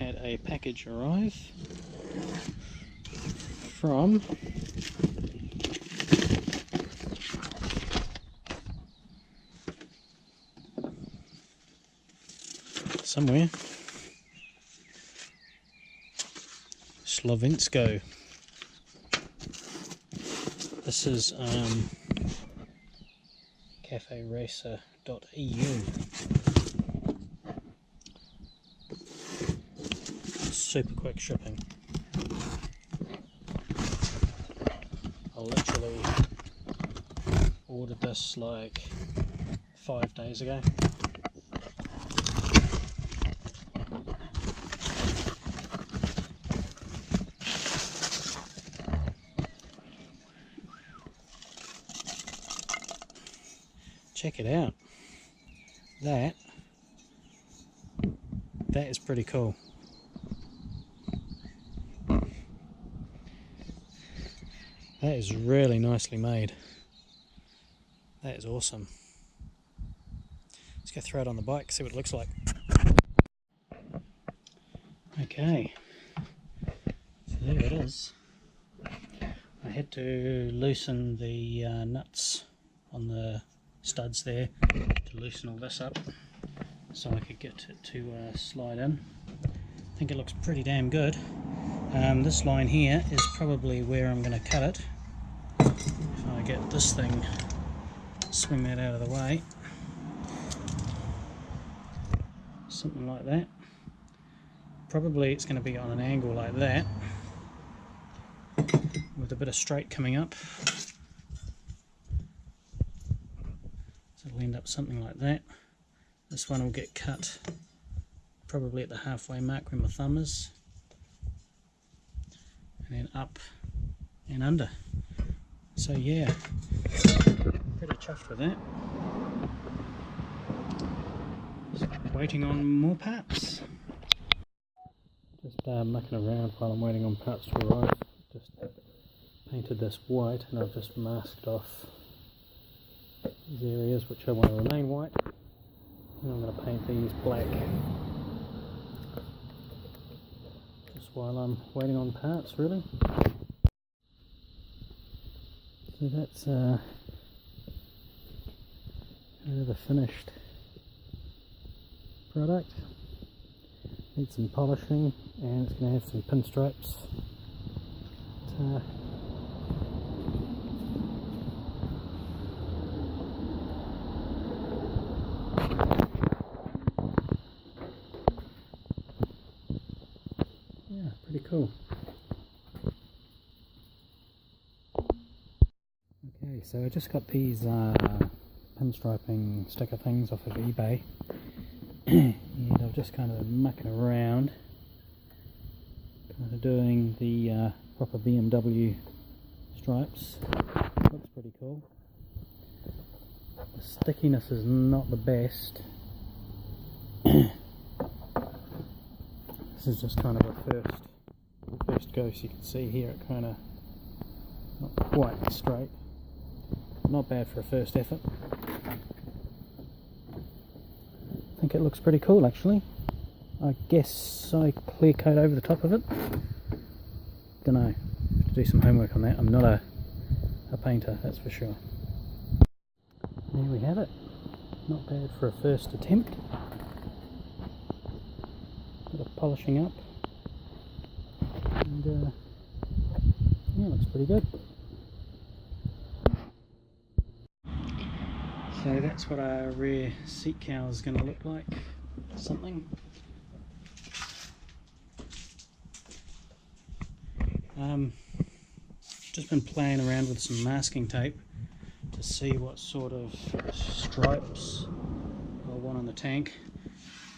had a package arrive from somewhere. Slovensko. This is caferacer.eu. Super quick shipping. I literally ordered this like 5 days ago. Check it out. That is pretty cool. That is really nicely made. That is awesome. Let's go throw it on the bike, see what it looks like. Okay, so there it is. I had to loosen the nuts on the studs there to loosen all this up so I could get it to slide in. I think it looks pretty damn good. This line here is probably where I'm going to cut it. If I get this thing, swing that out of the way, something like that. Probably it's going to be on an angle like that with a bit of straight coming up. So it'll end up something like that. This one will get cut probably at the halfway mark where my thumb is, and then up and under. So yeah, pretty chuffed with that. Just waiting on more parts. Just mucking around while I'm waiting on parts to arrive. Just painted this white and I've just masked off these areas which I want to remain white. And I'm going to paint these black. Just while I'm waiting on parts, really. So that's the finished product. Needs some polishing and it's going to have some pinstripes. Yeah, pretty cool. Okay, so I just got these pinstriping sticker things off of eBay. And I'm just kind of mucking around, kind of doing the proper BMW stripes. Looks pretty cool. The stickiness is not the best. This is just kind of a first go, so you can see here it kind of not quite straight. Not bad for a first effort. I think it looks pretty cool actually. I guess I clear coat over the top of it. Don't know. Have to do some homework on that. I'm not a painter, that's for sure. There we have it. Not bad for a first attempt. Bit of polishing up. And yeah, looks pretty good. So that's what our rear seat cowl is going to look like. Something. Just been playing around with some masking tape to see what sort of stripes I want on the tank.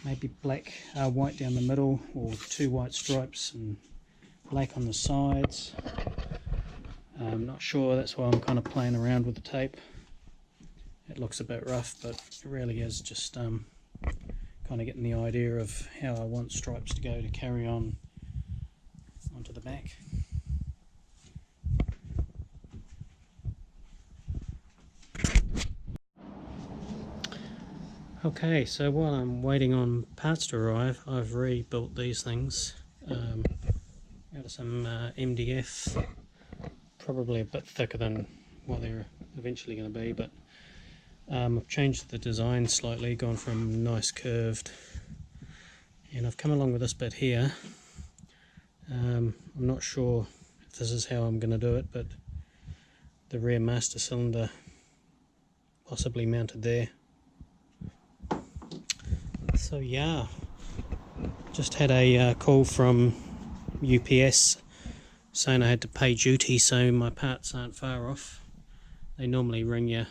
Maybe black, white down the middle, or 2 white stripes and black on the sides. I'm not sure, that's why I'm kind of playing around with the tape. It looks a bit rough, but it really is just kind of getting the idea of how I want stripes to go to carry on onto the back. Okay, so while I'm waiting on parts to arrive, I've rebuilt these things out of some MDF, probably a bit thicker than what they're eventually going to be, but I've changed the design slightly, gone from nice curved, and I've come along with this bit here. I'm not sure if this is how I'm going to do it, but the rear master cylinder possibly mounted there. So yeah, just had a call from UPS saying I had to pay duty, so my parts aren't far off. They normally ring you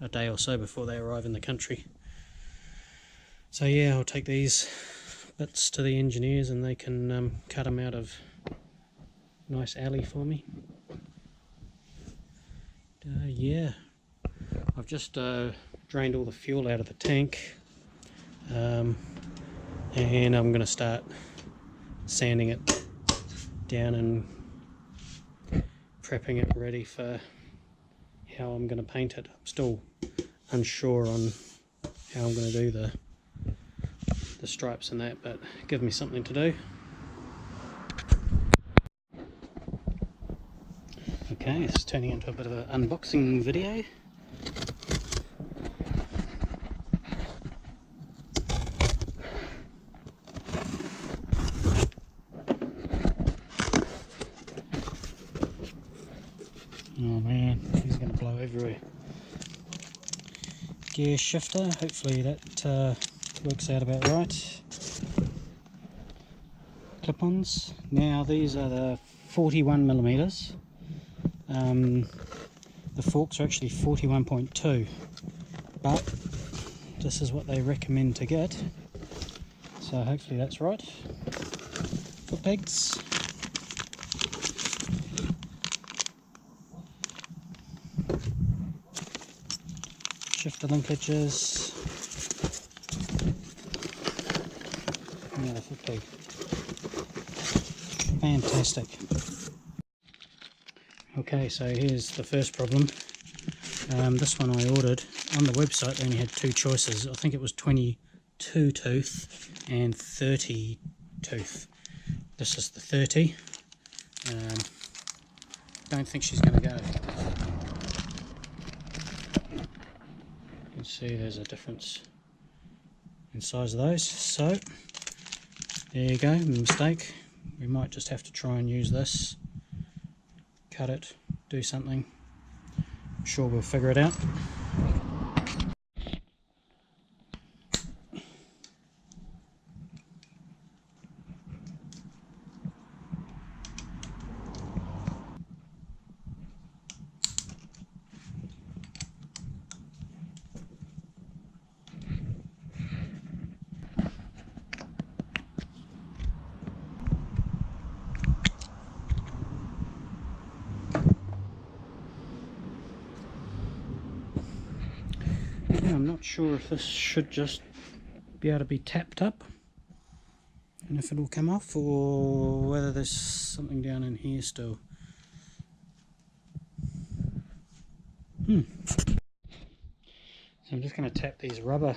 a day or so before they arrive in the country. So yeah, I'll take these bits to the engineers and they can cut them out of nice alley for me. Yeah, I've just drained all the fuel out of the tank, and I'm going to start sanding it down and prepping it ready for how I'm going to paint it. I'm still unsure on how I'm going to do the stripes and that, but give me something to do. Okay, it's turning into a bit of an unboxing video. Oh man, he's going to blow everywhere. Gear shifter, hopefully that works out about right. Clip-ons. Now these are the 41mm. The forks are actually 41.2, but this is what they recommend to get. So hopefully that's right. Foot pegs. Shifter linkages. Another foot peg. Fantastic. Okay, so here's the first problem. This one I ordered on the website. They only had two choices. I think it was 22 tooth and 30 tooth. This is the 30. Don't think she's going to go. You can see there's a difference in size of those. So there you go, mistake. We might just have to try and use this. Cut it, do something. I'm sure we'll figure it out. I'm not sure if this should just be able to be tapped up and if it'll come off, or whether there's something down in here still. So I'm just going to tap these rubber.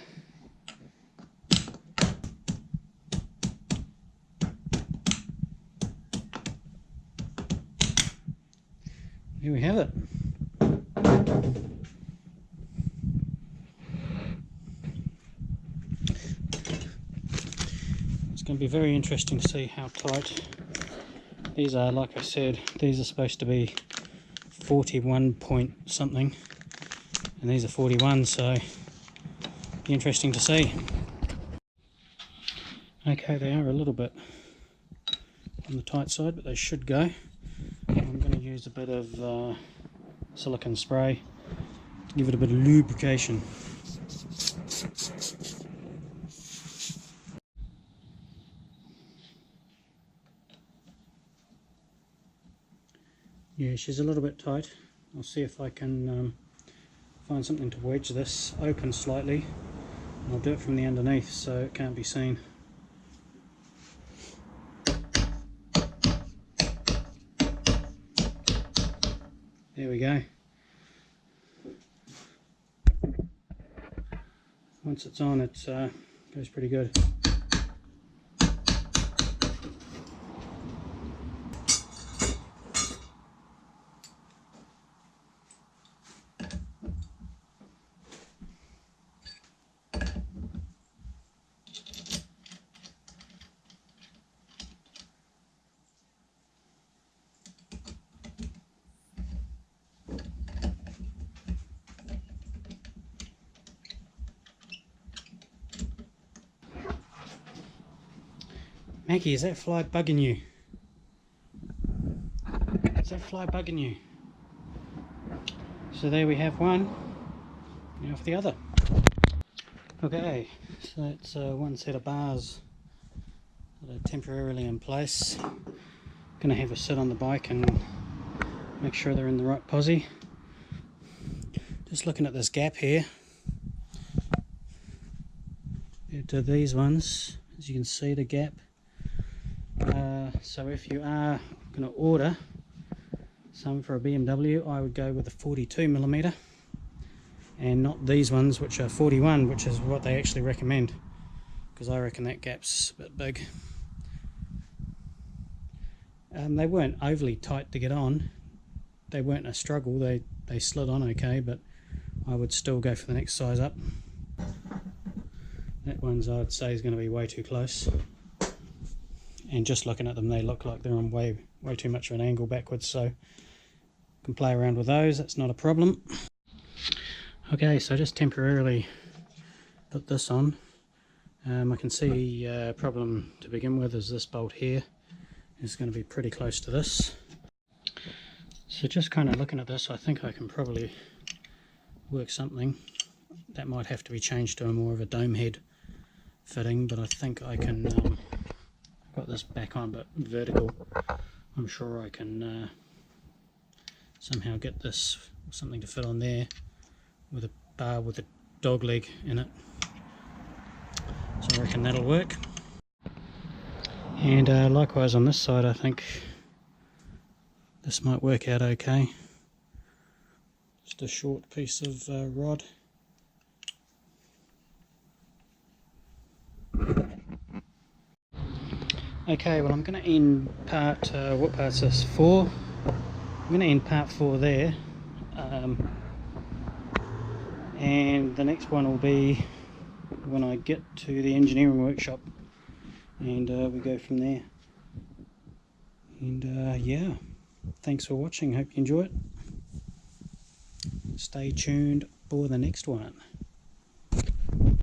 Here we have it. It's going to be very interesting to see how tight these are. Like I said, these are supposed to be 41 point something and these are 41, so be interesting to see. Okay, they are a little bit on the tight side, but they should go. I'm going to use a bit of silicone spray to give it a bit of lubrication. Yeah, she's a little bit tight. I'll see if I can find something to wedge this open slightly. I'll do it from the underneath so it can't be seen. There we go. once it's on, it goes pretty good. Maggie, is that fly bugging you? Is that fly bugging you? So there we have one, now for the other. Okay, so that's one set of bars that are temporarily in place. Gonna have a sit on the bike and make sure they're in the right posi. Just looking at this gap here, to these ones, as you can see the gap. So if you are going to order some for a BMW, I would go with a 42mm and not these ones which are 41, which is what they actually recommend, because I reckon that gap's a bit big. They weren't overly tight to get on, they weren't a struggle, they slid on okay, but I would still go for the next size up. That one's, I would say, is going to be way too close. And just looking at them, they look like they're on way too much of an angle backwards, so you can play around with those, that's not a problem. Okay, so just temporarily put this on. I can see a problem to begin with is this bolt here is going to be pretty close to this. So just kind of looking at this, I think I can probably work something. That might have to be changed to a more of a dome head fitting, but I think I can got this back on but vertical. I'm sure I can somehow get this something to fit on there with a bar with a dog leg in it, so I reckon that'll work. And likewise on this side, I think this might work out okay. Just a short piece of rod. Okay, well I'm going to end part, what part's this? 4? I'm going to end part 4 there, and the next one will be when I get to the engineering workshop, and we go from there. And yeah, thanks for watching, hope you enjoy it. Stay tuned for the next one.